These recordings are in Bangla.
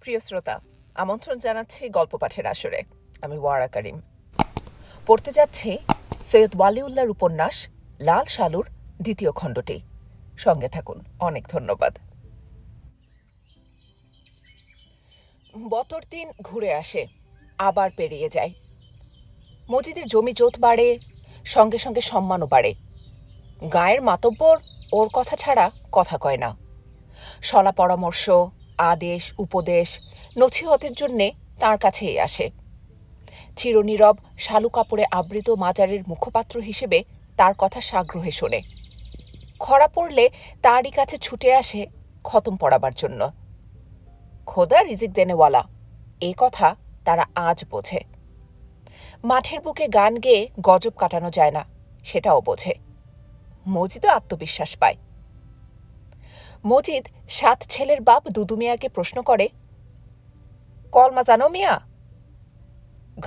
প্রিয় শ্রোতা, আমন্ত্রণ জানাচ্ছি গল্প পাঠের আসরে। আমি ওয়ারা করিম। পড়তে যাচ্ছি সৈয়দ ওয়ালিউল্লাহর উপন্যাস লাল সালুর দ্বিতীয় খণ্ডটি। সঙ্গে থাকুন। অনেক ধন্যবাদ। বছর ৩ ঘুরে আসে, আবার পেরিয়ে যায়। মজিদের জমি জোত বাড়ে, সঙ্গে সঙ্গে সম্মানও বাড়ে। গায়ের মাতব্বর ওর কথা ছাড়া কথা কয় না। সলা পরামর্শ, আদেশ, উপদেশ, নছিহতের জন্যে তাঁর কাছেই আসে। চিরনীরব শালু কাপড়ে আবৃত মাজারের মুখপাত্র হিসেবে তার কথা সাগ্রহে শোনে। খরা পড়লে তারই কাছে ছুটে আসে খতম পড়াবার জন্য। খোদা রিজিক দেনেওয়ালা, এ কথা তারা আজ বোঝে। মাঠের বুকে গান গেয়ে গজব কাটানো যায় না, সেটাও বোঝে। মজিদও আত্মবিশ্বাস পায়। মজিদ ৭ ছেলের বাপ দুদু মিয়াকে প্রশ্ন করে, কলমা জানো মিয়া?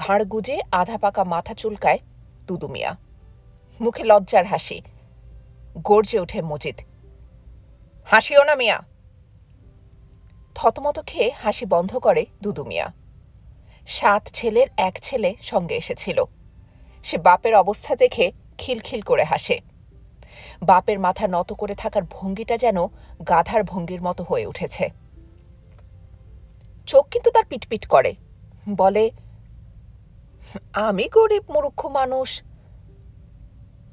ঘাড় গুজে আধা পাকা মাথা চুলকায় দুদু মিয়া। মুখে লজ্জার হাসি। গর্জে ওঠে মজিদ, হাসিও না মিয়া। থতমত খেয়ে হাসি বন্ধ করে দুদু মিয়া। ৭ ছেলের এক ছেলে সঙ্গে এসেছিল। সে বাপের অবস্থা দেখে খিলখিল করে হাসে। বাপের মাথা নত করে থাকার ভঙ্গিটা যেন গাধার ভঙ্গির মতো হয়ে উঠেছে। চোখ কিন্তু তার পিটপিট করে। বলে, আমি গরিব মূর্খ মানুষ।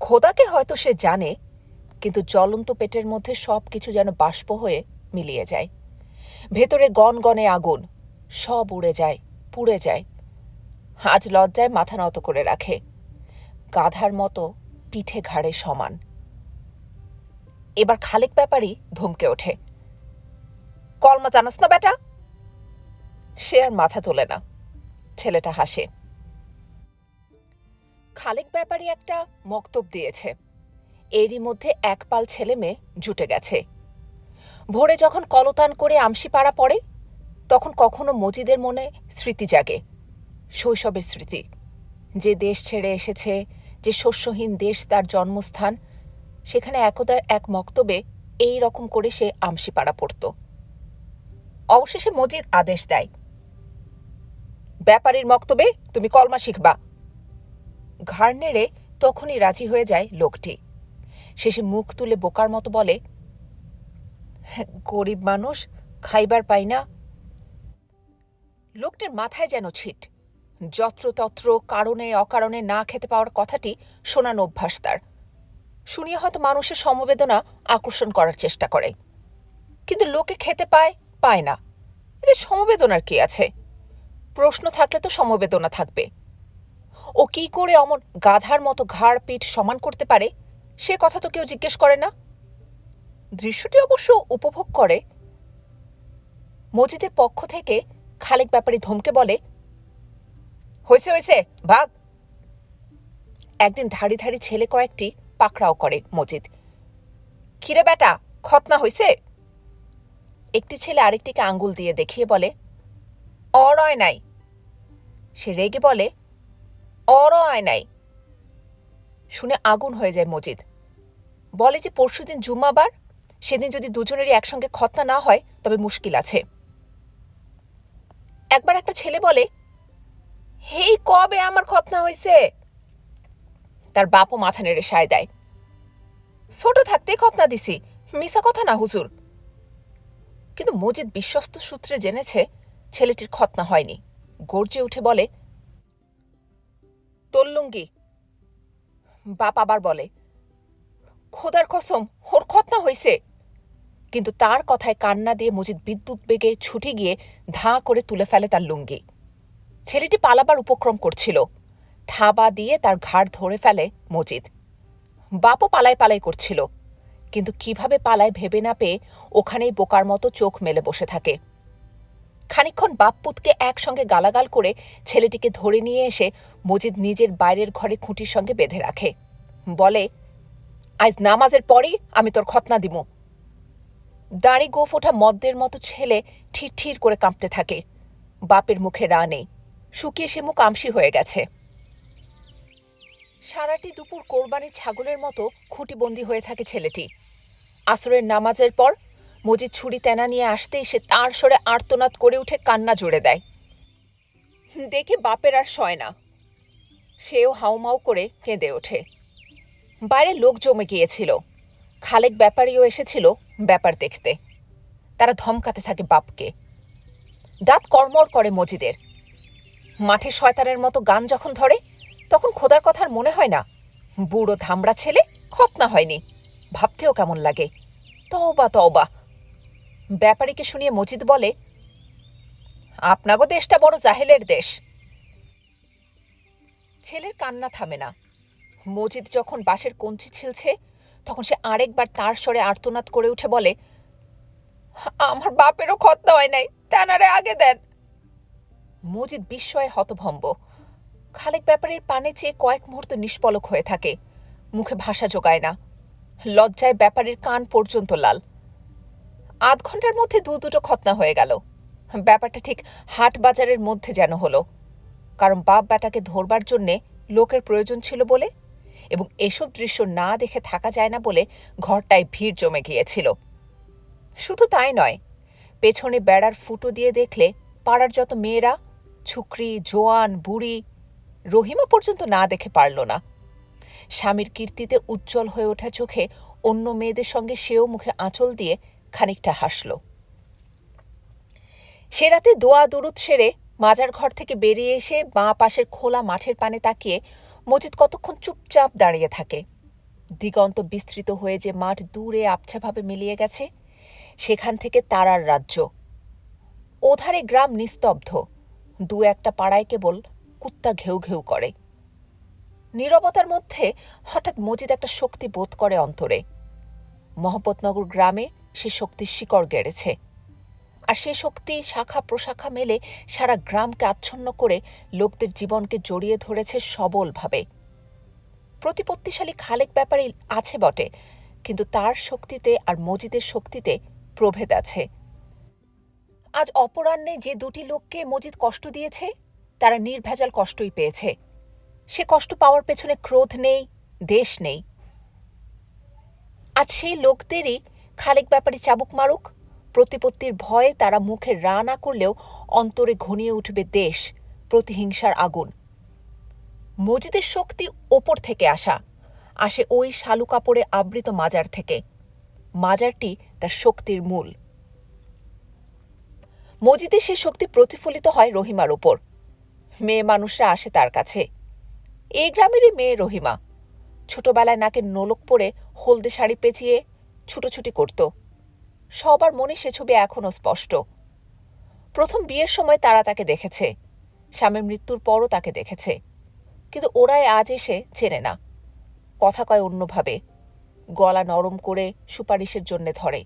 খোদাকে হয়তো সে জানে, কিন্তু জ্বলন্ত পেটের মধ্যে সব কিছু যেন বাষ্প হয়ে মিলিয়ে যায়। ভেতরে গনগনে আগুন, সব উড়ে যায়, পুড়ে যায়। আজ লজ্জায় মাথা নত করে রাখে, গাধার মতো পিঠে ঘাড়ে সমান। এবার খালেক ব্যাপারী ধমকে ওঠে, কলমা জানোস না বেটা? সে আর মাথা তোলে না। ছেলেটা হাসে। খালেক ব্যাপারী একটা মক্তব দিয়েছে। এরই মধ্যে এক পাল ছেলে মেয়ে জুটে গেছে। ভোরে যখন কলতান করে আমসি পাড়া পড়ে, তখন কখনো মজিদের মনে স্মৃতি জাগে, শৈশবের স্মৃতি। যে দেশ ছেড়ে এসেছে, যে শস্যহীন দেশ তার জন্মস্থান, সেখানে একদা এক মক্তবে এই রকম করে সে আমসি পাড়া পড়ত। অবশেষে মজিদ আদেশ দেয়, ব্যাপারীর মক্তবে তুমি কলমা শিখবা। ঘাড় নেড়ে তখনই রাজি হয়ে যায় লোকটি। শেষে মুখ তুলে বোকার মতো বলে, গরিব মানুষ, খাইবার পাই না। লোকটির মাথায় যেন ছিট। যত্রতত্র কারণে অকারণে না খেতে পাওয়ার কথাটি শোনানো অভ্যাস তার। শুনিয়ে হয়তো মানুষের সমবেদনা আকর্ষণ করার চেষ্টা করে। কিন্তু লোকে খেতে পায়, পায় না, এতে সমবেদনার কি আছে? প্রশ্ন থাকলে তো সমবেদনা থাকবে। ও কি করে অমন গাধার মতো ঘাড় পিঠ সমান করতে পারে, সে কথা তো কেউ জিজ্ঞেস করে না। দৃশ্যটি অবশ্য উপভোগ করে। মজিদের পক্ষ থেকে খালেক ব্যাপারী ধমকে বলে, হয়েছে হয়েছে, ভাগ। একদিন ধাড়ি ধাড়ি ছেলে কয়েকটি পাকড়াও করে মজিদ। কিরে বেটা, খতনা হয়েছে? একটি ছেলে আরেকটিকে আঙ্গুল দিয়ে দেখিয়ে বলে, অরয় নাই। সে রেগে বলে, অরয় নাই। শুনে আগুন হয়ে যায় মজিদ। বলে যে পরশুদিন জুম্মাবার, সেদিন যদি দুজনেরই একসঙ্গে খতনা না হয় তবে মুশকিল আছে। একবার একটা ছেলে বলে, হেই কবে আমার খতনা হয়েছে? তার বাপও মাথা নেড়ে সায় দেয়, ছোট থাকতেই খতনা দিছি, মিশা কথা না হুজুর। কিন্তু মজিদ বিশ্বস্ত সূত্রে জেনেছে ছেলেটির খতনা হয়নি। গর্জে উঠে বলে, তোর লুঙ্গি। বাপ আবার বলে, খোদার কসম, ওর খতনা হয়েছে। কিন্তু তার কথায় কান্না দিয়ে মজিদ বিদ্যুৎ বেগে ছুটে গিয়ে ধাঁ করে তুলে ফেলে তার লুঙ্গি। ছেলেটি পালাবার উপক্রম করছিল। থাবা দিয়ে তার ঘাড় ধরে ফেলে মজিদ। বাপও পালাই পালাই করছিল, কিন্তু কিভাবে পালায় ভেবে না পেয়ে ওখানেই বোকার মতো চোখ মেলে বসে থাকে। খানিকক্ষণ বাপ পুতকে একসঙ্গে গালাগাল করে ছেলেটিকে ধরে নিয়ে এসে মজিদ নিজের বাইরের ঘরে খুঁটির সঙ্গে বেঁধে রাখে। বলে, আজ নামাজের পরই আমি তোর খতনা দিব। দাড়ি গোফ ওঠা মদ্যের মতো ছেলে ঠির ঠির করে কাঁপতে থাকে। বাপের মুখে রা নেই, শুকিয়ে সে মুখ আমসি হয়ে গেছে। সারাটি দুপুর কোরবানির ছাগলের মতো খুঁটিবন্দি হয়ে থাকে ছেলেটি। আসরের নামাজের পর মজিদ ছুরি তেনা নিয়ে আসতেই সে তার স্বরে আর্তনাদ করে উঠে কান্না জুড়ে দেয়। দেখে বাপের আর সয় না, সেও হাউমাউ করে কেঁদে ওঠে। বাইরে লোক জমে গিয়েছিল, খালেক ব্যাপারীও এসেছিল ব্যাপার দেখতে। তারা ধমকাতে থাকে বাপকে। দাঁত কড়মড় করে মজিদের। মাঠে শয়তানের মতো গান যখন ধরে তখন খোদার কথার মনে হয় না বুড়ো ধামড়া ছেলে খতনা হয়নি, ভাবতেও কেমন লাগে। তওবা তওবা। ব্যাপারীকে শুনিয়ে মজিদ বলে, আপনাগো দেশটা বড় জাহেলের দেশ। ছেলের কান্না থামে না। মজিদ যখন বাঁশের কঞ্চি ছিলছে তখন সে আরেকবার তার স্বরে আর্তনাদ করে উঠে বলে, আমার বাপেরও খতনা হয় নাই, তেনারে আগে দেন। মজিদ বিস্ময়ে হতভম্ব। খালেক ব্যাপারীর পানে চেয়ে কয়েক মুহূর্ত নিষ্পলক হয়ে থাকে, মুখে ভাষা জোগায় না। লজ্জায় ব্যাপারীর কান পর্যন্ত লাল। আধ ঘন্টার মধ্যে দুটো খতনা হয়ে গেল। ব্যাপারটা ঠিক হাট বাজারের মধ্যে যেন হলো, কারণ বাপ বেটাকে ধরবার জন্যে লোকের প্রয়োজন ছিল বলে, এবং এসব দৃশ্য না দেখে থাকা যায় না বলে ঘরটায় ভিড় জমে গিয়েছিল। শুধু তাই নয়, পেছনে বেড়ার ফুটো দিয়ে দেখলে পাড়ার যত মেয়েরা, ছুকরি, জোয়ান, বুড়ি, রহিমা পর্যন্ত না দেখে পারল না। স্বামীর কীর্তিতে উজ্জ্বল হয়ে ওঠা চোখে অন্য মেয়েদের সঙ্গে সেও মুখে আঁচল দিয়ে খানিকটা হাসল। সে রাতে দোয়া দুরুদ সেরে মাজার ঘর থেকে বেরিয়ে এসে বাঁ পাশের খোলা মাঠের পানে তাকিয়ে মজিদ কতক্ষণ চুপচাপ দাঁড়িয়ে থাকে। দিগন্ত বিস্তৃত হয়ে যে মাঠ দূরে আবছাভাবে মিলিয়ে গেছে, সেখান থেকে তারার রাজ্য। ওধারে গ্রাম নিস্তব্ধ, দু একটা পাড়ায় কেবল কুত্তা ঘেউ ঘেউ করে। নীরবতার মধ্যে হঠাৎ মজিদ একটা শক্তি বোধ করে অন্তরে। মহব্বতনগর গ্রামে সে শক্তির শিকড় গেড়েছে, আর সে শক্তি শাখা প্রশাখা মেলে সারা গ্রামকে আচ্ছন্ন করে লোকদের জীবনকে জড়িয়ে ধরেছে সবলভাবে। প্রতিপত্তিশালী খালেক ব্যাপারী আছে বটে, কিন্তু তার শক্তিতে আর মজিদের শক্তিতে প্রভেদ আছে। আজ অপরাহ্নে যে দুটি লোককে মজিদ কষ্ট দিয়েছে, তারা নির্ভেজাল কষ্টই পেয়েছে। সে কষ্ট পাওয়ার পেছনে ক্রোধ নেই, দেশ নেই। আজ সেই লোকদেরই খালেক ব্যাপারী চাবুক মারুক, প্রতিপত্তির ভয়ে তারা মুখে রা না করলেও অন্তরে ঘনিয়ে উঠবে দেশ, প্রতিহিংসার আগুন। মজিদের শক্তি ওপর থেকে আসে ওই শালু কাপড়ে আবৃত মাজার থেকে। মাজারটি তার শক্তির মূল। মজিদের সে শক্তি প্রতিফলিত হয় রহিমার ওপর। মেয়ে মানুষরা আসে তার কাছে। এই গ্রামেরই মেয়ে রহিমা। ছোটবেলায় নাকের নোলক পরে হলদে শাড়ি পেঁচিয়ে ছুটোছুটি করত। সবার মনে সে ছবি এখনও স্পষ্ট। প্রথম বিয়ের সময় তারা তাকে দেখেছে, স্বামীর মৃত্যুর পরও তাকে দেখেছে, কিন্তু ওরাই আজ এসে চেনে না। কথা কয় অন্যভাবে, গলা নরম করে সুপারিশের জন্যে ধরে।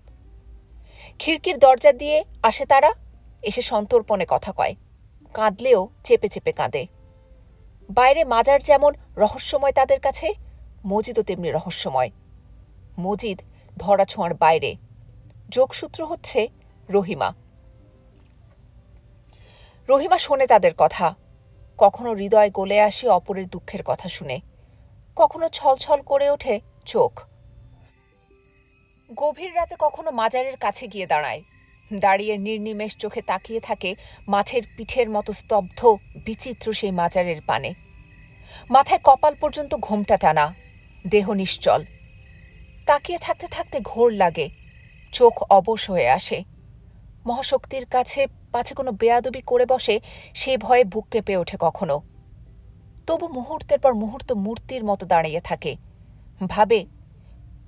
খিড়কির দরজা দিয়ে আসে তারা, এসে সন্তর্পণে কথা কয়, কাঁদলেও চেপে চেপে কাঁদে। বাইরে মাজার যেমন রহস্যময় তাদের কাছে, মজিদও তেমনি রহস্যময়। মজিদ ধরা ছোঁয়ার বাইরে, যোগসূত্র হচ্ছে রহিমা। রহিমা শোনে তাদের কথা, কখনো হৃদয় গলে আসে অপরের দুঃখের কথা শুনে, কখনো ছলছল করে ওঠে চোখ। গভীর রাতে কখনো মাজারের কাছে গিয়ে দাঁড়ায়, দাঁড়িয়ে নির্নিমেষ চোখে তাকিয়ে থাকে মাছের পিঠের মতো স্তব্ধ বিচিত্র সেই মাজারের পানে। মাথায় কপাল পর্যন্ত ঘোমটা টানা, দেহ নিশ্চল। তাকিয়ে থাকতে থাকতে ঘোর লাগে, চোখ অবশ হয়ে আসে। মহাশক্তির কাছে পাছে কোনো বেয়াদবি করে বসে সে ভয়ে বুক কেঁপে ওঠে কখনো। তবু মুহূর্তের পর মুহূর্ত মূর্তির মতো দাঁড়িয়ে থাকে, ভাবে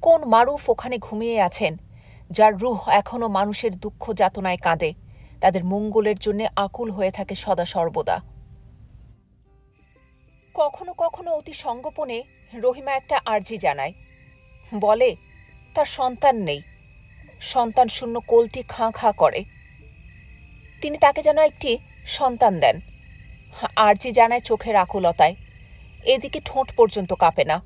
কোন মারুফ ওখানে ঘুমিয়ে আছেন, যার রুহ এখনও মানুষের দুঃখ যাতনায় কাঁদে, তাদের মঙ্গলের জন্য আকুল হয়ে থাকে সদা সর্বদা। কখনো কখনো অতি সঙ্গোপনে রহিমা একটা আর্জি জানায়, বলে তার সন্তান নেই, সন্তান শূন্য কোলটি খাঁ খাঁ করে, তিনি তাকে যেন একটি সন্তান দেন। আর্জি জানায় চোখের আকুলতায়, এদিকে ঠোঁট পর্যন্ত কাঁপে না।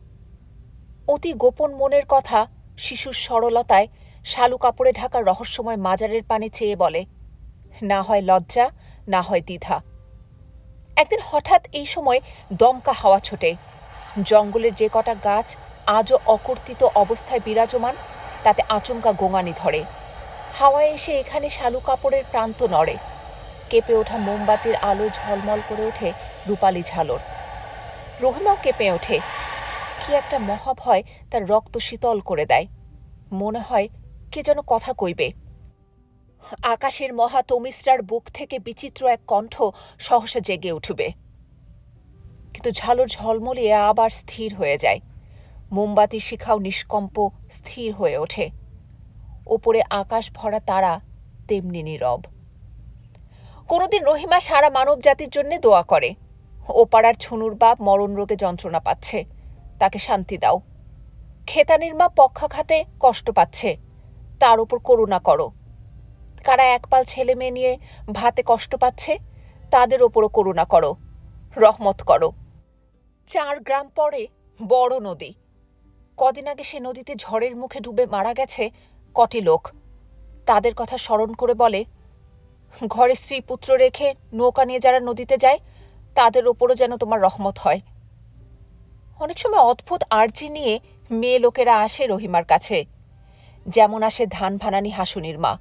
অতি গোপন মনের কথা শিশুর সরলতায় শালু কাপড়ে ঢাকা রহস্যময় মাজারের পানে চেয়ে বলে, না হয় লজ্জা, না হয় দ্বিধা। একদিন হঠাৎ এই সময় দমকা হাওয়া ছোটে। জঙ্গলের যে কটা গাছ আজও অকর্তিত অবস্থায় বিরাজমান, তাতে আচমকা গোঙানি ধরে। হাওয়ায় এসে এখানে শালু কাপড়ের প্রান্ত নড়ে, কেঁপে ওঠা মোমবাতির আলো ঝলমল করে ওঠে রূপালি ঝালর। রহিমাও কেঁপে ওঠে। কি একটা মহাভয় তার রক্ত শীতল করে দেয়। মনে হয় কে যেন কথা কইবে। আকাশের মহা তমিশ্রার বুক থেকে বিচিত্র এক কণ্ঠ সহসা জেগে উঠবে, কিন্তু ঝালর ঝলমলিয়ে আবার স্থির হয়ে যায়। মোমবাতি শিখাও নিষ্কম্প স্থির হয়ে ওঠে। ওপরে আকাশ ভরা তারা তেমনি নীরব। কোনোদিন রহিমা সারা মানব জাতির জন্য দোয়া করে, ও পাড়ার ছুনুর বাপ মরণ রোগে যন্ত্রণা পাচ্ছে, তাকে শান্তি দাও। খেতানির মা পক্ষাঘাতে কষ্ট পাচ্ছে, তার উপর করুণা করো। কারা একপাল ছেলে মেয়ে নিয়ে ভাতে কষ্ট পাচ্ছে, তাদের ওপরও করুণা করো, রহমত করো। 4 গ্রাম পরে বড় নদী। কদিন আগে সে নদীতে ঝড়ের মুখে ডুবে মারা গেছে কটি লোক। তাদের কথা স্মরণ করে বলে, ঘরে স্ত্রী পুত্র রেখে নৌকা নিয়ে যারা নদীতে যায়, তাদের ওপরও যেন তোমার রহমত হয়। অনেক সময় অদ্ভুত আর্জি নিয়ে মেয়ে লোকেরা আসে রহিমার কাছে, যেমন আসে ধান ভানানি হাসুনির মা।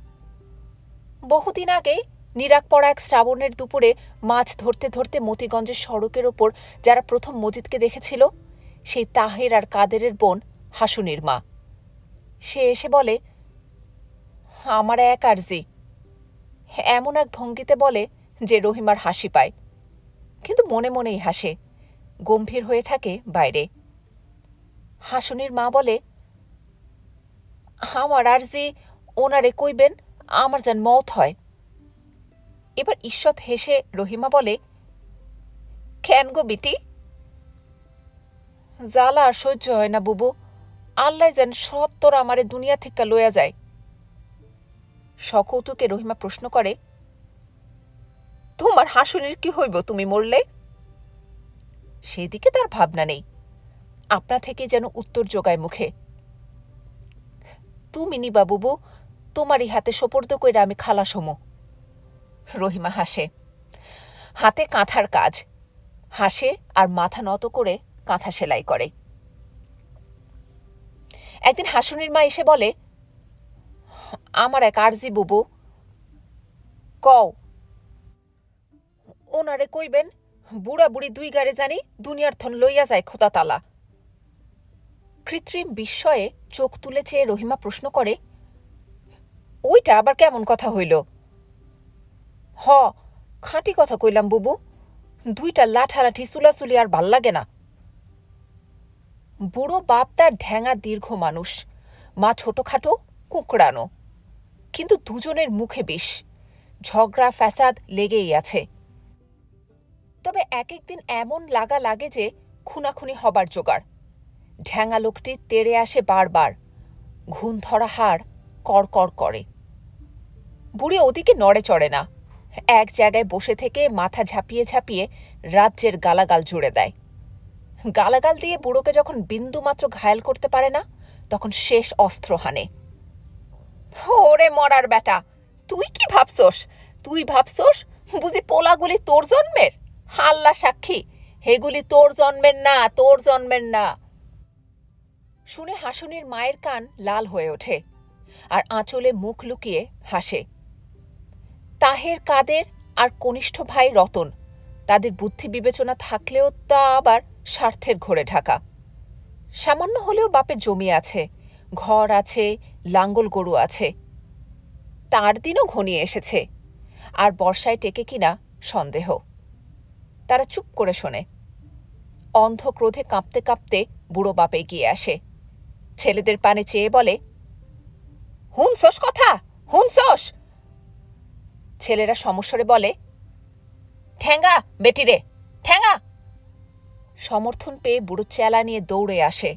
বহুদিন আগে নিরাক পড়া এক শ্রাবণের দুপুরে মাছ ধরতে ধরতে মতিগঞ্জের সড়কের ওপর যারা প্রথম মজিদকে দেখেছিল, সেই তাহের আর কাদেরের বোন হাসুনির মা। সে এসে বলে, আমার এক আর্জি। এমন এক ভঙ্গিতে বলে যে রহিমার হাসি পায়, কিন্তু মনে মনেই হাসে, গম্ভীর হয়ে থাকে বাইরে। হাসুনির মা বলে, আমার আর্জি ওনারে কইবেন আমার যেন মত হয়। এবার ঈষৎ হেসে রহিমা বলে, কেন গো বিটি? জ্বালা আর সহ্য হয় না বুবু, আল্লাহ যেন সত্তর আমারে দুনিয়া থেকে লইয়া যায়। সকৌতুকে রহিমা প্রশ্ন করে, তোমার হাসুনির কি হইব তুমি মরলে? সেদিকে তার ভাবনা নেই, আপনা থেকে যেন উত্তর জোগায় মুখে। তুমি নিবা বুবু, তোমারই হাতে সোপর্দ কইরা আমি খালাস হমু। রহিমা হাসে, হাতে কাঁথার কাজ, হাসে আর মাথা নত করে কাঁথা সেলাই করে। একদিন হাসুনির মা এসে বলে, আমার এক আর্জি বুবু। কও। ওনারে কইবেন বুড়া বুড়ি দুই গাড়ে জানি দুনিয়ার থন লইয়া যায় খোতা তালা। কৃত্রিম বিস্ময়ে চোখ তুলে চেয়ে রহিমা প্রশ্ন করে, ওইটা আবার কেমন কথা হইল? হ, খাঁটি কথা কইলাম বুবু, দুইটা লাঠালাঠি চুলাচুলি আর ভাল লাগে না। বুড়ো বাপ তার ঢ্যাঙা দীর্ঘ মানুষ, মা ছোটখাটো কুঁকড়ানো, কিন্তু দুজনের মুখে বিষ, ঝগড়া ফ্যাসাদ লেগেই আছে। তবে এক একদিন এমন লাগা লাগে যে খুনাখুনি হবার জোগাড়। ঢ্যাঙা লোকটি তেড়ে আসে বারবার, ঘুণ ধরা হাড় কড়কড় করে। বুড়ি ওদিকে নড়ে চড়ে না, এক জায়গায় বসে থেকে মাথা ঝাঁপিয়ে ঝাঁপিয়ে রাজ্যের গালাগাল জুড়ে দেয়। গালাগাল দিয়ে বুড়োকে যখন বিন্দুমাত্র ঘায়েল করতে পারে না, তখন শেষ অস্ত্র হানে। ওরে মরার বেটা, তুই কি ভাবছস? তুই ভাবছস বুঝি পোলাগুলি তোর জন্মের? আল্লাহ সাক্ষী, হেগুলি তোর জন্মের না, তোর জন্মের না। শুনে হাসুনির মায়ের কান লাল হয়ে ওঠে, আর আঁচলে মুখ লুকিয়ে হাসে। তাহের, কাদের আর কনিষ্ঠ ভাই রতন, তাদের বুদ্ধি বিবেচনা থাকলেও তা আবার স্বার্থের ঘোরে ঢাকা। সামান্য হলেও বাপের জমি আছে, ঘর আছে, লাঙ্গল গরু আছে। তার দিনও ঘনিয়ে এসেছে, আর বর্ষায় টেকে কিনা সন্দেহ। তারা চুপ করে শোনে। অন্ধ ক্রোধে কাঁপতে কাঁপতে বুড়ো বাপ এগিয়ে আসে, ছেলেদের পানে চেয়ে বলে, হুনসোস কথা, হুনসোস। ছেলেরা সমস্বরে বলে, ঠ্যাঙ্গা বেটিরে, ঠ্যাঙ্গা। সমর্থন পেয়ে বুড়ো চেলা নিয়ে দৌড়ে আসে।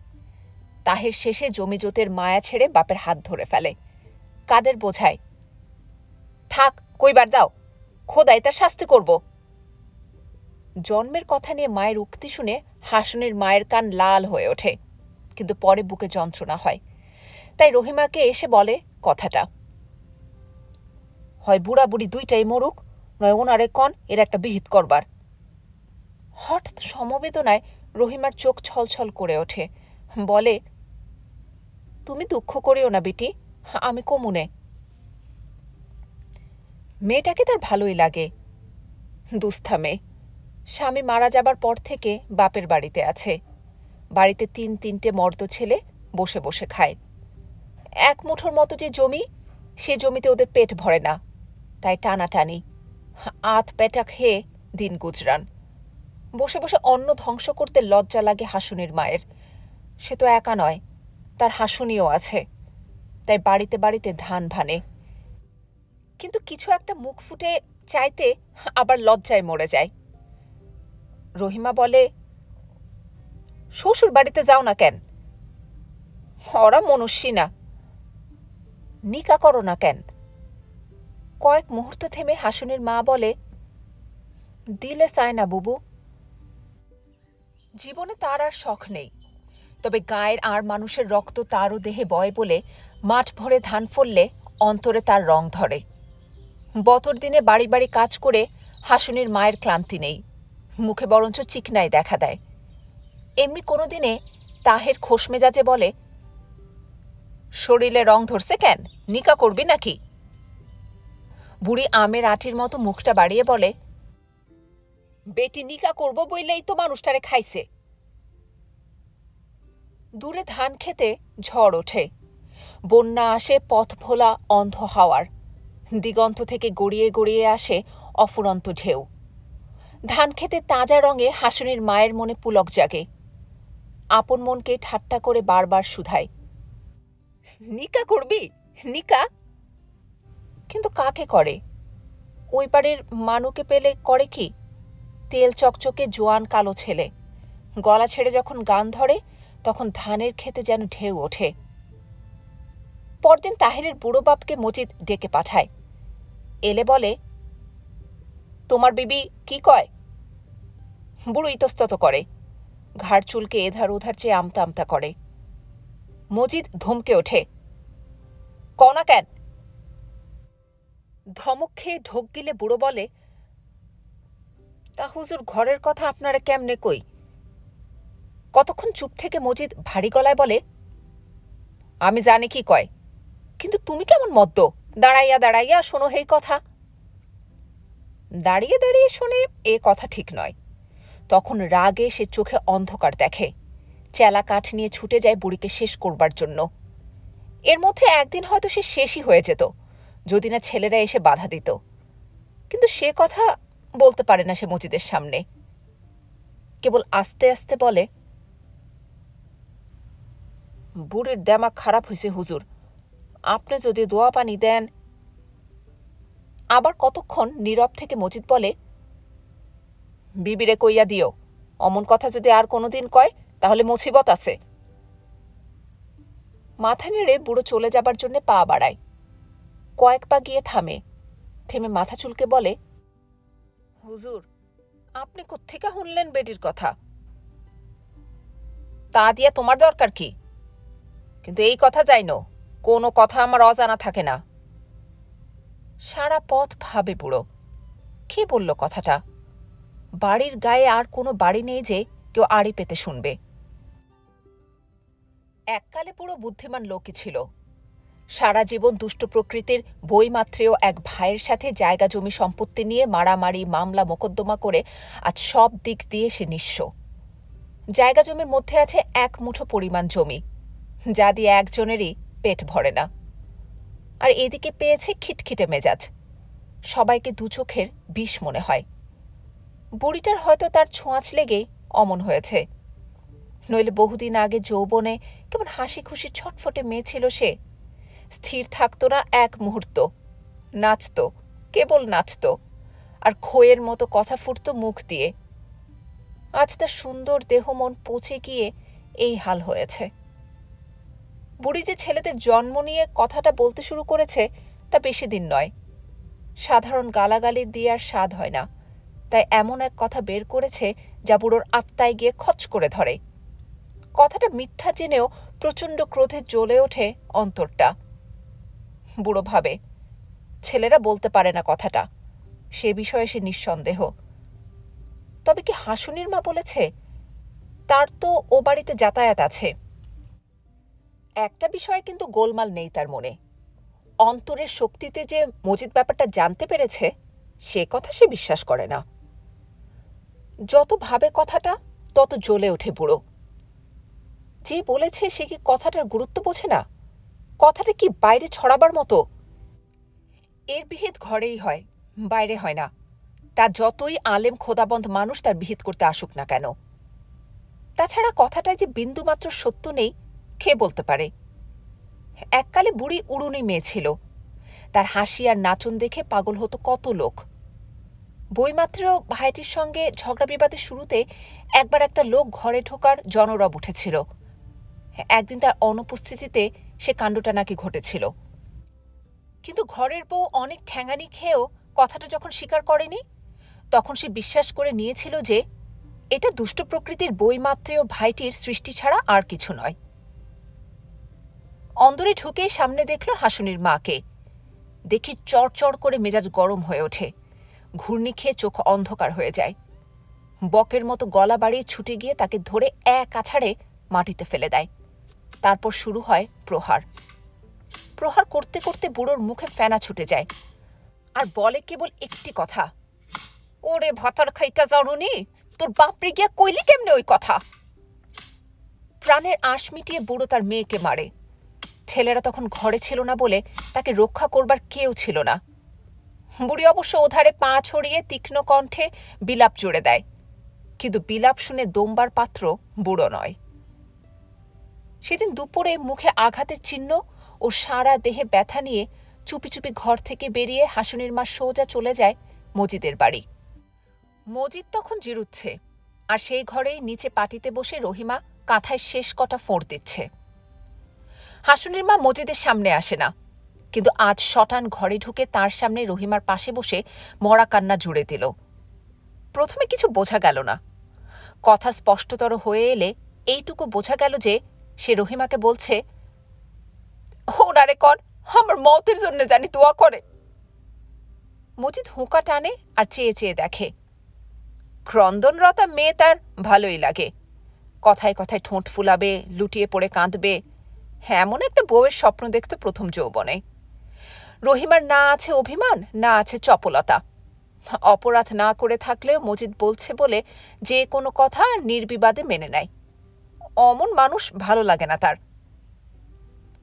তাহের শেষে জমিজোতের মায়া ছেড়ে বাপের হাত ধরে ফেলে। কাদের বোঝায়, থাক কইবার দাও, খোদাই তার শাস্তি করব। জন্মের কথা নিয়ে মায়ের উক্তি শুনে হাসুনির মায়ের কান লাল হয়ে ওঠে, কিন্তু পরে বুকে যন্ত্রণা হয়। তাই রহিমাকে এসে বলে কথাটা, হয় বুড়া বুড়ি দুইটাই মরুক, নয় ওনারে কন এর একটা বিহিত করবার। হঠাৎ সমবেদনায় রহিমার চোখ ছলছল করে ওঠে, বলে, তুমি দুঃখ করিও না বিটি, আমি কমুনে। মেয়েটাকে তার ভালোই লাগে। দুস্থা মেয়ে, স্বামী মারা যাবার পর থেকে বাপের বাড়িতে আছে। বাড়িতে ৩-৩টে মর্দ ছেলে বসে বসে খায়। এক মুঠোর মতো যে জমি, সে জমিতে ওদের পেট ভরে না, তাই টানাটানি, আধ পেটা খেয়ে দিন গুজরান। বসে বসে অন্ন ধ্বংস করতে লজ্জা লাগে হাসুনির মায়ের। সে তো একা নয়, তার হাসুনিও আছে, তাই বাড়িতে বাড়িতে ধান ভানে। কিন্তু কিছু একটা মুখ ফুটে চাইতে আবার লজ্জায় মরে যায়। রহিমা বলে, শ্বশুর বাড়িতে যাও না কেন? ওরা মনুষ্যী না। নিকা করো না কেন? কয়েক মুহূর্ত থেমে হাসুনির মা বলে, দিলে চায় না বুবু। জীবনে তার আর শখ নেই, তবে গায়ের আর মানুষের রক্ত তারও দেহে বয় বলে মাঠ ভরে ধান ফললে অন্তরে তার রং ধরে। বতর দিনে বাড়ি বাড়ি কাজ করে হাসুনির মায়ের ক্লান্তি নেই, মুখে বরঞ্চ চিকনায় দেখা দেয়। এমনি কোনো দিনে তাহের খোশ মেজাজে বলে, শরীরে রং ধরছে কেন, নিকা করবি নাকি? বুড়ি আমের আটির মতো মুখটা বাড়িয়ে বলে, বেটি নিকা করব বইলেই তো মানুষটারে খাইছে। দূরে ধান খেতে ঝড় ওঠে, বন্যা আসে পথ ভোলা অন্ধ হাওয়ার, দিগন্ত থেকে গড়িয়ে গড়িয়ে আসে অফুরন্ত ঢেউ। ধান খেতে তাজা রঙে হাসুনির মায়ের মনে পুলক জাগে। আপন মনকে ঠাট্টা করে বারবার শুধায়, নিকা করবি, নিকা? কিন্তু কাকে করে? ওই পাড়ের মানুকে পেলে করে কি? তেল চকচকে জোয়ান কালো ছেলে, গলা ছেড়ে যখন গান ধরে তখন ধানের খেতে যেন ঢেউ ওঠে। পরদিন তাহেরের বুড়ো বাপকে মজিদ ডেকে পাঠায়। এলে বলে, তোমার বিবি কি কয়? বুড়ো ইতস্তত করে, ঘাড় চুলকে এধার ওধার চেয়ে আমতা আমতা করে। মজিদ ধমকে ওঠে, কনা কেন? ধমক খেয়ে ঢোক গিলে বুড়ো বলে, তা হুজুর ঘরের কথা আপনারা কেমনে কই? কতক্ষণ চুপ থেকে মজিদ ভারী গলায় বলে, আমি জানি কি কয়, কিন্তু তুমি কেমন মদ্য, দাঁড়াইয়া দাঁড়াইয়া শোনো হেই কথা। দাঁড়িয়ে দাঁড়িয়ে শোনে এ কথা ঠিক নয়। তখন রাগে সে চোখে অন্ধকার দেখে, চেলা কাঠ নিয়ে ছুটে যায় বুড়িকে শেষ করবার জন্য। এর মধ্যে একদিন হয়তো সে শেষই হয়ে যেত, যদি না ছেলেরা এসে বাধা দিত। কিন্তু সে কথা বলতে পারে না সে মজিদের সামনে। কেবল আস্তে আস্তে বলে, বুড়ির দেমাগ খারাপ হয়েছে হুজুর, আপনি যদি দোয়া পানি দেন। আবার কতক্ষণ নীরব থেকে মজিদ বলে, বিবিরে কইয়া দিও, অমন কথা যদি আর কোনোদিন কয় তাহলে মুসিবত আছে। মাথা নেড়ে বুড়ো চলে যাবার জন্য পা বাড়ায়। কয়েক পা গিয়ে থামে, থেমে মাথা চুলকে বলে, হুজুর আপনি কোত্থেকে শুনলেন বেটির কথা? তা দিয়া তোমার দরকার কি? কিন্তু এই কথা যাইনো, কোনো কথা আমার অজানা থাকে না। সারা পথ ভাবে বুড়ো, কে বলল কথাটা? বাড়ির গায়ে আর কোনো বাড়ি নেই যে কেউ আড়ি পেতে শুনবে। এককালে পুরো বুদ্ধিমান লোকই ছিল। সারা জীবন দুষ্ট প্রকৃতির বইমাত্রেও এক ভাইয়ের সাথে জায়গা জমি সম্পত্তি নিয়ে মারামারি মামলা মোকদ্দমা করে আজ সব দিক দিয়ে সে নিঃস্ব। জায়গা জমির মধ্যে আছে এক মুঠো পরিমাণ জমি, যা দিয়ে একজনেরই পেট ভরে না। আর এদিকে পেয়েছে খিটখিটে মেজাজ, সবাইকে দু চোখের বিষ মনে হয়। বুড়িটার হয়তো তার ছোঁয়াচ লেগেই অমন হয়েছে, নইলে বহুদিন আগে যৌবনে কেমন হাসি খুশি ছটফটে মেয়ে ছিল সে। স্থির থাকত না এক মুহূর্ত, নাচত, কেবল নাচত, আর খোয়ের মতো কথা ফুটত মুখ দিয়ে। আজ তার সুন্দর দেহ মন পচে গিয়ে এই হাল হয়েছে। বুড়ি যে ছেলেদের জন্ম নিয়ে কথাটা বলতে শুরু করেছে তা বেশি দিন নয়। সাধারণ গালাগালি দিয়ে আর স্বাদ হয় না, তাই এমন এক কথা বের করেছে যা বুড়োর আত্মায় গিয়ে খচ করে ধরে। কথাটা মিথ্যা জেনেও প্রচণ্ড ক্রোধে জ্বলে ওঠে অন্তরটা। বুড়ো ভাবে, ছেলেরা বলতে পারে না কথাটা, সে বিষয়ে সে নিঃসন্দেহ। তবে কি হাসুনির মা বলেছে? তার তো ও বাড়িতে যাতায়াত আছে। একটা বিষয়ে কিন্তু গোলমাল নেই তার মনে, অন্তরের শক্তিতে যে মজিদ ব্যাপারটা জানতে পেরেছে সে কথা সে বিশ্বাস করে না। যত ভাবে কথাটা তত জ্বলে ওঠে বুড়ো। যে বলেছে সে কি কথাটার গুরুত্ব বোঝে না? কথাটা কি বাইরে ছড়াবার মতো? এর বিহিত ঘরেই হয়, বাইরে হয় না। তার যতই আলেম খোদাবন্ধ মানুষ তার বিহিত করতে আসুক না কেন। তাছাড়া কথাটায় যে বিন্দুমাত্র সত্য নেই কে বলতে পারে? এককালে বুড়ি উড়ুনি মেয়ে ছিল। তার হাসি আর নাচন দেখে পাগল হতো কত লোক। বইমাত্র ভাইটির সঙ্গে ঝগড়া বিবাদের শুরুতে একবার একটা লোক ঘরে ঢোকার জনরব উঠেছিল। একদিন তার অনুপস্থিতিতে সে কাণ্ডটা নাকি ঘটেছিল। কিন্তু ঘরের বউ অনেক ঠ্যাঙানি খেয়েও কথাটা যখন স্বীকার করেনি, তখন সে বিশ্বাস করে নিয়েছিল যে এটা দুষ্ট প্রকৃতির বইমাত্রেয় ভাইটির সৃষ্টি ছাড়া আর কিছু নয়। অন্দরে ঢুকেই সামনে দেখল হাসুনির মাকে। দেখি চড়চড় করে মেজাজ গরম হয়ে ওঠে, ঘূর্ণি খেয়ে চোখ অন্ধকার হয়ে যায়। বকের মতো গলা বাড়িয়ে ছুটে গিয়ে তাকে ধরে এক আছাড়ে মাটিতে ফেলে দেয়। তারপর শুরু হয় প্রহার। প্রহার করতে করতে বুড়োর মুখে ফেনা ছুটে যায়, আর বলে কেবল একটি কথা, ওরে ভাতার খাইকা জানুনি, তোর বাপরে গিয়া কইলি কেমনে ওই কথা? প্রাণের আশ মিটিয়ে বুড়ো তার মেয়েকে মারে। ছেলেরা তখন ঘরে ছিল না বলে তাকে রক্ষা করবার কেউ ছিল না। বুড়ি অবশ্য ওধারে পা ছড়িয়ে তীক্ষ্ণ কণ্ঠে বিলাপ জুড়ে দেয়, কিন্তু বিলাপ শুনে দমবার পাত্র বুড়ো নয়। সেদিন দুপুরে মুখে আঘাতের চিহ্ন ও সারা দেহে ব্যথা নিয়ে চুপি চুপি ঘর থেকে বেরিয়ে হাসুনির মা সোজা চলে যায় মজিদের বাড়ি। মজিদ তখন জিরুচ্ছে, আর সেই ঘরেই নিচে পাটিতে বসে রহিমা কাঁথায় শেষ কটা ফোঁড় দিচ্ছে। হাসুনির মা মজিদের সামনে আসে না, কিন্তু আজ শটান ঘরে ঢুকে তার সামনে রহিমার পাশে বসে মরা কান্না জুড়ে দিল। প্রথমে কিছু বোঝা গেল না। কথা স্পষ্টতর হয়ে এলে এইটুকু বোঝা গেল যে সে রহিমাকে বলছে, ওনারে কর আমার মতের জন্য জানি দোয়া করে। মজিদ হুঁকা টানে আর চেয়ে চেয়ে দেখে। ক্রন্দনরতা মেয়ে তার ভালোই লাগে। কথায় কথায় ঠোঁট ফুলাবে, লুটিয়ে পড়ে কাঁদবে, এমন একটা বউয়ের স্বপ্ন দেখত প্রথম যৌবনে। রহিমার না আছে অভিমান, না আছে চপলতা। অপরাধ না করে থাকলেও মজিদ বলছে বলে যে কোনো কথা নির্বিবাদে মেনে নেয়। অমন মানুষ ভালো লাগে না তার।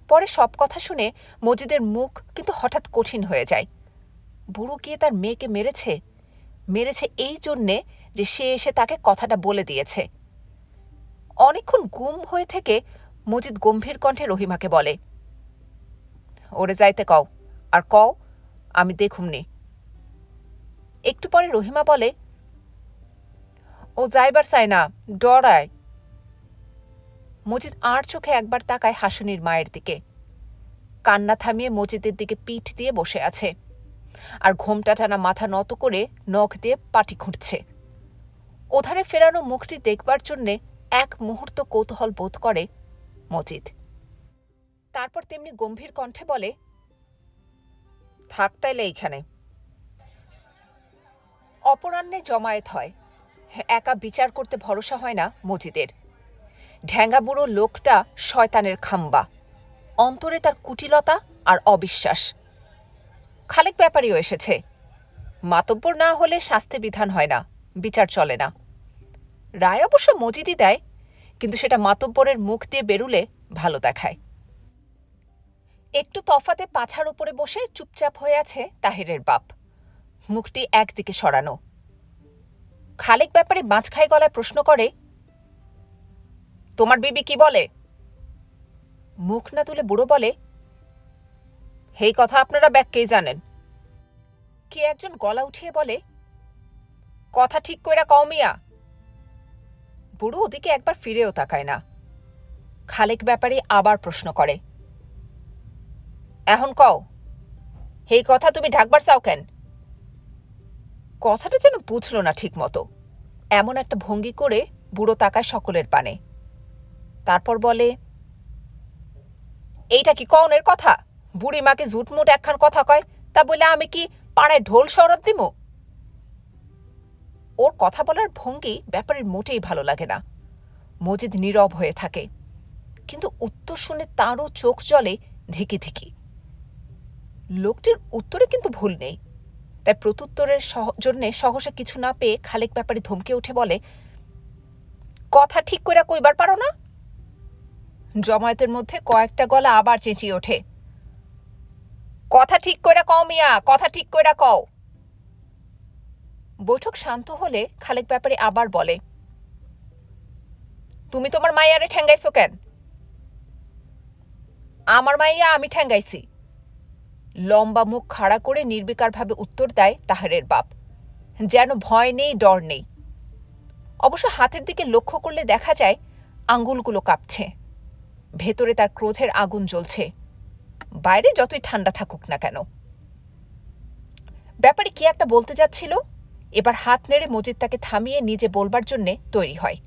পরে সব কথা শুনে মজিদের মুখ কিন্তু হঠাৎ কঠিন হয়ে যায়। বুড়ো গিয়ে তার মেয়েকে মেরেছে এই জন্যে যে সে এসে তাকে কথাটা বলে দিয়েছে। অনেকক্ষণ গুম হয়ে থেকে মজিদ গম্ভীর কণ্ঠে রহিমাকে বলে, ওরে যাইতে কও, আর কও আমি দেখুমনি। একটু পরে রহিমা বলে, ও যাইবার চায় না, ডরায়। মজিদ আর চোখে একবার তাকায় হাসুনির মায়ের দিকে। কান্না থামিয়ে মজিদের দিকে পিঠ দিয়ে বসে আছে, আর ঘোমটা টানা মাথা নত করে নখ দিয়ে পাটি খুঁটছে। ওধারে ফেরানো মুখটি দেখবার জন্যে এক মুহূর্ত কৌতূহল বোধ করে মজিদ। তারপর তেমনি গম্ভীর কণ্ঠে বলে, থাক তাইলে এইখানে। অপরাহ্নে জমায়েত হয়। একা বিচার করতে ভরসা হয় না মজিদের। ঢ্যাঙ্গা বুড়ো লোকটা শয়তানের খাম্বা। অন্তরে তার কুটিলতা আর অবিশ্বাস। খালেক ব্যাপারীও এসেছে। মাতব্বর না হলে শাস্তি বিধান হয় না, বিচার চলে না। রায় অবশ্য মজিদই দেয়, কিন্তু সেটা মাতব্বরের মুখ দিয়ে বেরুলে ভালো দেখায়। একটু তফাতে পাছার উপরে বসে চুপচাপ হয়ে আছে তাহিরের বাপ, মুখটি একদিকে সরানো। খালেক ব্যাপারে মাঝখাই গলায় প্রশ্ন করে, তোমার বিবি কি বলে? মুখ না তুলে বুড়ো বলে, এই কথা আপনারা ব্যাককেই জানেন। কে একজন গলা উঠিয়ে বলে, কথা ঠিক কইরা কও মিয়া। বুড়ো ওদিকে একবার ফিরেও তাকায় না। খালেক ব্যাপারে আবার প্রশ্ন করে, এখন কও, এই কথা তুমি ঢাকবার চাও কেন? কথাটা যেন বুঝল না ঠিক মতো। এমন একটা ভঙ্গি করে বুড়ো তাকায় সকলের পানে। তারপর বলে, এইটা কি কওনের কথা? বুড়ি মাকে জুটমুট একখান কথা কয়, তা বলে আমি কি পাড়ায় ঢোল শরৎ দিব? ওর কথা বলার ভঙ্গি ব্যাপারের মোটেই ভালো লাগে না। মজিদ নীরব হয়ে থাকে, কিন্তু উত্তর শুনে তাঁরও চোখ জ্বলে ধিকি ধিকি। লোকটির উত্তরে কিন্তু ভুল নেই, তাই প্রত্যুত্তরের জন্যে সহসা কিছু না পেয়ে খালেক ব্যাপারী ধমকে উঠে বলে, কথা ঠিক কইরা কইবার পারো না? জমায়েতের মধ্যে কয়েকটা গলা আবার চেঁচিয়ে ওঠে, কথা ঠিক কইরা কও মিয়া, কথা ঠিক কইরা কও। বৈঠক শান্ত হলে খালেক ব্যাপারী আবার বলে, তুমি তোমার মাইয়ারে ঠ্যাঙ্গাইছো কেন? আমার মাইয়া আমি ঠ্যাঙ্গাইছি। লম্বা মুখ খাড়া করে নির্বিকারভাবে উত্তর দেয় তাহেরের বাপ, যেন ভয় নেই ডর নেই। অবশ্য হাতের দিকে লক্ষ্য করলে দেখা যায় আঙ্গুলগুলো কাঁপছে, ভেতরে তার ক্রোধের আগুন জ্বলছে, বাইরে যতই ঠান্ডা থাকুক না কেন। ব্যাপারে কি একটা বলতে যাচ্ছিল, এবার হাত নেড়ে মজিদ তাকে থামিয়ে নিজে বলবার জন্যে তৈরি হয়।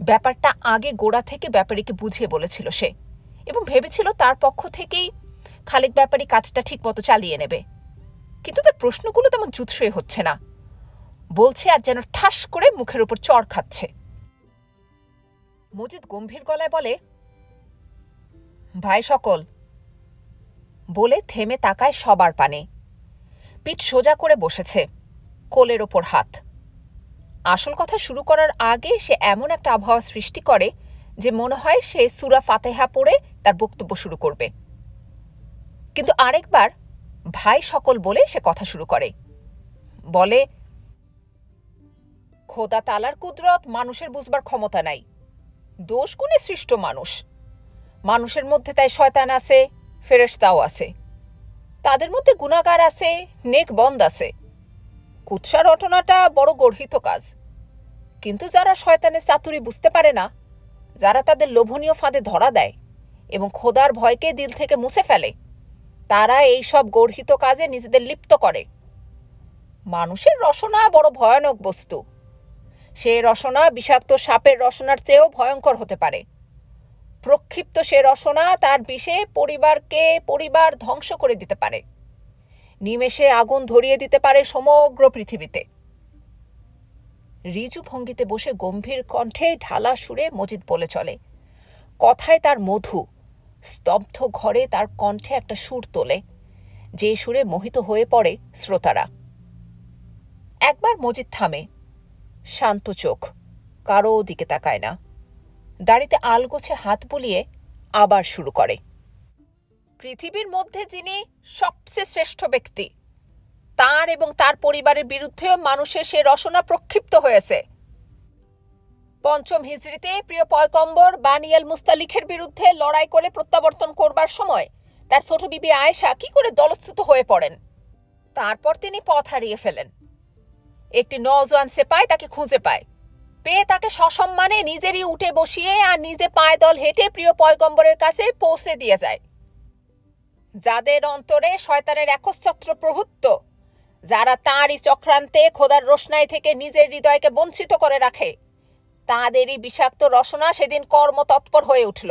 ব্যাপারটা আগে গোড়া থেকে ব্যাপারীকে বুঝিয়ে বলেছিল সে, এবং ভেবেছিল তার পক্ষ থেকেই খালেক ব্যাপারী কাজটা ঠিক মতো চালিয়ে নেবে। কিন্তু তার প্রশ্নগুলো তেমন জুৎসই হচ্ছে না, বলছে আর যেন ঠাস করে মুখের উপর চড় খাচ্ছে। মজিদ গম্ভীর গলায় বলে, ভাই সকল, বলে থেমে তাকায় সবার পানে। পিঠ সোজা করে বসেছে, কোলের ওপর হাত। আসল কথা শুরু করার আগে সে এমন একটা আবহাওয়া সৃষ্টি করে যে মনে হয় সে সূরা ফাতিহা পড়ে তার বক্তব্য শুরু করবে। কিন্তু আরেকবার ভাই সকল বলে সে কথা শুরু করে, বলে, খোদা তালার কুদরত মানুষের বুঝবার ক্ষমতা নাই। দোষ গুণে সৃষ্ট মানুষ, মানুষের মধ্যে তাই শয়তান আছে, ফেরেশতাও আছে, তাদের মধ্যে গুনাহগার আছে, নেক বন্দ আছে। কুৎসা রটনাটা বড় গর্হিত কাজ, কিন্তু যারা শয়তানের চাতুরি বুঝতে পারে না, যারা তাদের লোভনীয় ফাঁদে ধরা দেয় এবং খোদার ভয়কে দিল থেকে মুছে ফেলে, তারা এই সব গর্হিত কাজে নিজেদের লিপ্ত করে। মানুষের রসনা বড় ভয়ানক বস্তু, সে রসনা বিষাক্ত সাপের রসনার চেয়েও ভয়ঙ্কর হতে পারে। প্রক্ষিপ্ত সে রসনা তার বিষে পরিবার ধ্বংস করে দিতে পারে, নিমেষে আগুন ধরিয়ে দিতে পারে সমগ্র পৃথিবীতে। রিজু ভঙ্গিতে বসে গম্ভীর কণ্ঠে ঢালা সুরে মজিদ বলে চলে, কথায় তার মধু। স্তব্ধ ঘরে তার কণ্ঠে একটা সুর তোলে, যে সুরে মোহিত হয়ে পড়ে শ্রোতারা। একবার মজিদ থামে, শান্ত চোখ, কারো দিকে তাকায় না, দাড়িতে আলগোছে হাত বুলিয়ে আবার শুরু করে, পৃথিবীর মধ্যে যিনি সবচেয়ে শ্রেষ্ঠ ব্যক্তি, তার এবং তার পরিবারের বিরুদ্ধেও মানুষের সে রসনা প্রক্ষিপ্ত হয়েছে। পঞ্চম হিজরিতে প্রিয় পয়গম্বর বানিয়াল মুস্তালিখের বিরুদ্ধে লড়াই করে প্রত্যাবর্তন করবার সময় তার ছোট বিবি আয়েশা কি করে দলচ্যুত হয়ে পড়েন। তারপর তিনি পথ হারিয়ে ফেলেন। একটি নওজোয়ান সেপাই তাকে খুঁজে পায়, পেয়ে তাকে সসম্মানে নিজেরই উঠে বসিয়ে আর নিজে পায়দল হেঁটে প্রিয় পয়গম্বরের কাছে পৌঁছে দিয়ে যায়। যাদের অন্তরে শয়তানের একচ্ছত্র প্রভুত্ব, যারা তাঁরই চক্রান্তে খোদার রোশনাই থেকে নিজের হৃদয়কে বঞ্চিত করে রাখে, তাঁদেরই বিষাক্ত রসনা সেদিন কর্মতৎপর হয়ে উঠল।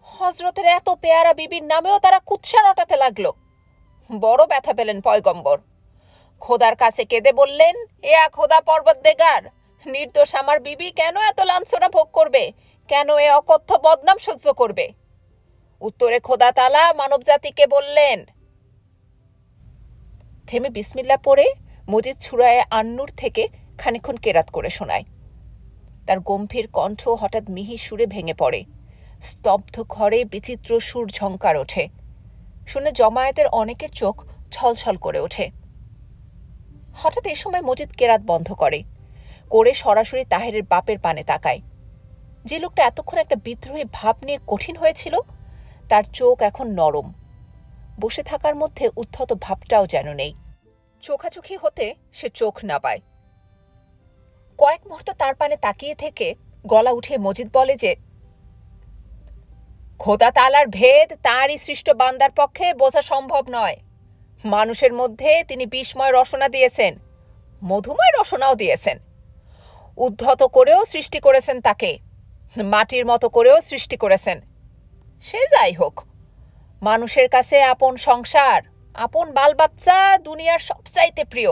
হজরতের এত পেয়ারা বিবির নামেও তারা কুৎসা রটাতে লাগল। বড় ব্যথা পেলেন পয়গম্বর, খোদার কাছে কেঁদে বললেন, খোদা পর্বতদেগার, নির্দোষ আমার বিবি কেন এত লাঞ্ছনা ভোগ করবে, কেন এ অকথ্য বদনাম সহ্য করবে? উত্তরে খোদা তাআলা মানবজাতিকে বললেন। থেমে বিসমিল্লাহ পড়ে মজিদ ছুরায়ে আন্নুর থেকে খানিকক্ষণ কেরাত করে শোনায়। তার গম্ভীর কণ্ঠ হঠাৎ মিহি সুরে ভেঙে পড়ে, স্তব্ধ ঘরে বিচিত্র সুর ঝংকার ওঠে। শুনে জমায়েতের অনেকের চোখ ছলছল করে ওঠে। হঠাৎ এ সময় মজিদ কেরাত বন্ধ করে সরাসরি তাহেরের বাপের পানে তাকায়। যে লোকটা এতক্ষণ একটা বিদ্রোহী ভাব নিয়ে কঠিন হয়েছিল, তার চোখ এখন নরম, বসে থাকার মধ্যে উদ্ধত ভাবটাও যেন নেই। চোখাচোখি হতে সে চোখ না পায়। কয়েক মুহূর্ত তার পানে তাকিয়ে থেকে গলা উঠিয়ে মজিদ বলে যে, খোদা তাআলার ভেদ তাঁরই সৃষ্ট বান্দার পক্ষে বোঝা সম্ভব নয়। মানুষের মধ্যে তিনি বিষময় রসনা দিয়েছেন, মধুময় রসনাও দিয়েছেন। উদ্ধত করেও সৃষ্টি করেছেন তাকে, মাটির মতো করেও সৃষ্টি করেছেন। সে যাই হোক, মানুষের কাছে আপন সংসার, আপন বালবাচ্চা দুনিয়ার সবচাইতে প্রিয়।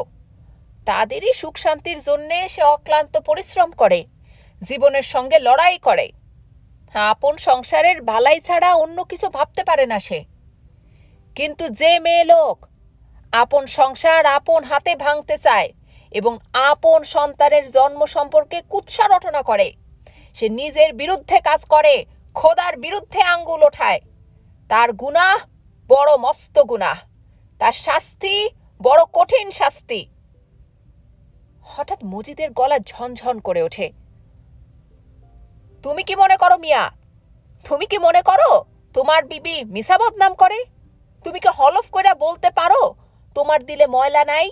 তাদেরই সুখ শান্তির জন্যে সে অক্লান্ত পরিশ্রম করে, জীবনের সঙ্গে লড়াই করে। আপন সংসারের ভালাই ছাড়া অন্য কিছু ভাবতে পারে না সে। কিন্তু যে মেয়ে লোক আপন সংসার আপন হাতে ভাঙতে চায় এবং আপন সন্তানের জন্ম সম্পর্কে কুৎসা রটনা করে, সে নিজের বিরুদ্ধে কাজ করে, খোদার বিরুদ্ধে আঙ্গুল ওঠায়, তার গুনাহ বড় মস্ত গুনাহ, তার শাস্তি বড় কঠিন শাস্তি। হঠাৎ মজিদের গলা ঝনঝন করে ওঠে। তুমি কি মনে করো মিয়া, তুমি কি মনে করো তোমার বিবি মিছা বদনাম করে? তুমি কি হলফ কইরা বলতে পারো তোমার দিলে ময়লা নাই?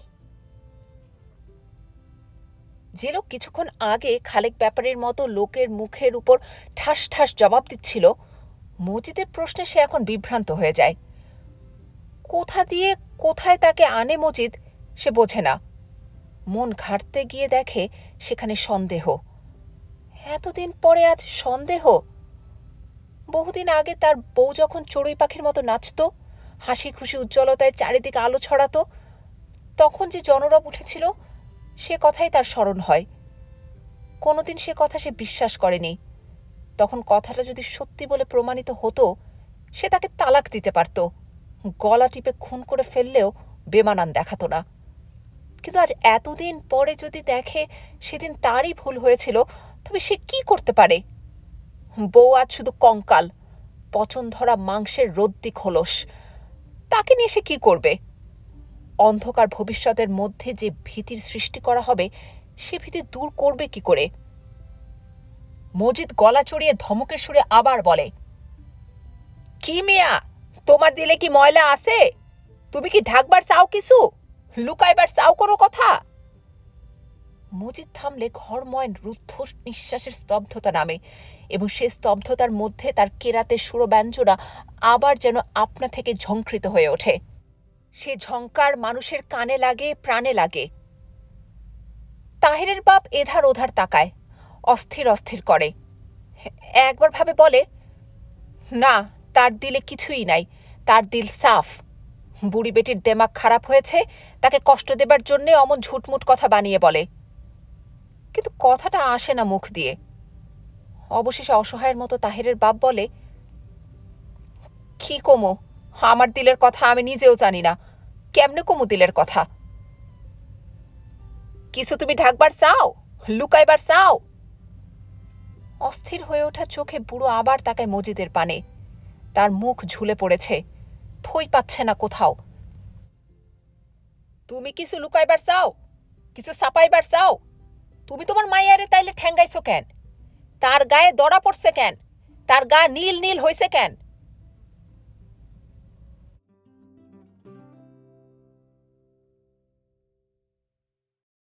যে লোক কিছুক্ষণ আগে খালেক ব্যাপারীর মতো লোকের মুখের উপর ঠাস ঠাস জবাব দিচ্ছিল, মজিদের প্রশ্নে সে এখন বিভ্রান্ত হয়ে যায়। কোথা দিয়ে কোথায় তাকে আনে মজিদ সে বোঝে না। মন ঘাঁটতে গিয়ে দেখে সেখানে সন্দেহ। এতদিন পরে আজ সন্দেহ? বহুদিন আগে তার বউ যখন চড়ুই পাখির মতো নাচত, হাসি খুশি উজ্জ্বলতায় চারিদিকে আলো ছড়াতো, তখন যে জনরব উঠেছিল সে কথাই তার স্মরণ হয়। কোনোদিন সে কথা সে বিশ্বাস করেনি। তখন কথাটা যদি সত্যি বলে প্রমাণিত হতো, সে তাকে তালাক দিতে পারত, গলা টিপে খুন করে ফেললেও বেমানান দেখাতো না। কিন্তু আজ এতদিন পরে যদি দেখে সেদিন তারই ভুল হয়েছিল, তবে সে কি করতে পারে? বউ আজ শুধু কঙ্কাল, পচন ধরা মাংসের রদ্দি খোলস। তাকে নিয়ে সে কি করবে? অন্ধকার ভবিষ্যতের মধ্যে যে ভীতির সৃষ্টি করা হবে, সে ভীতি দূর করবে কি করে? মজিদ গলা চড়িয়ে ধমকের সুরে আবার বলে, কি মিয়া, তোমার দিলে কি ময়লা আছে? তুমি কি ঢাকবার চাও কিছু? লুকাইবার চাও কোনো কথা? মজিদ থামলে ঘরময় রুদ্ধ নিঃশ্বাসের স্তব্ধতা নামে, এবং সে স্তব্ধতার মধ্যে তার কেরাতে সুরব্যঞ্জনা আবার যেন আপনা থেকে ঝংকৃত হয়ে ওঠে। সে ঝংকার মানুষের কানে লাগে, প্রাণে লাগে। তাহেরের বাপ এধার ওধার তাকায়, অস্থির অস্থির করে। একবার ভাবে বলে, না, তার দিলে কিছুই নাই, তার দিল সাফ। বুড়ি বেটির দেমাগ খারাপ হয়েছে, তাকে কষ্ট দেবার জন্যে অমন ঝুটমুট কথা বানিয়ে বলে। কিন্তু কথাটা আসে না মুখ দিয়ে। অবশেষে অসহায়ের মতো তাহেরের বাপ বলে, কি কমো, আমার দিলের কথা আমি নিজেও জানি না, কেমনে কমু দিলের কথা? কিছু তুমি ঢাকবার চাও, লুকাইবার চাও? অস্থির হয়ে ওঠা চোখে বুড়ো আবার তাকায় মজিদের পানে। তার মুখ ঝুলে পড়েছে, থই পাচ্ছে না কোথাও। তুমি কিছু লুকাইবার চাও, কিছু ছাপাইবার চাও? তুমি তোমার মাইয়ারে তাইলে ঠেঙ্গাইছো কেন? তার গায়ে দড়া পড়ছে কেন? তার গা নীল নীল হয়েছে কেন?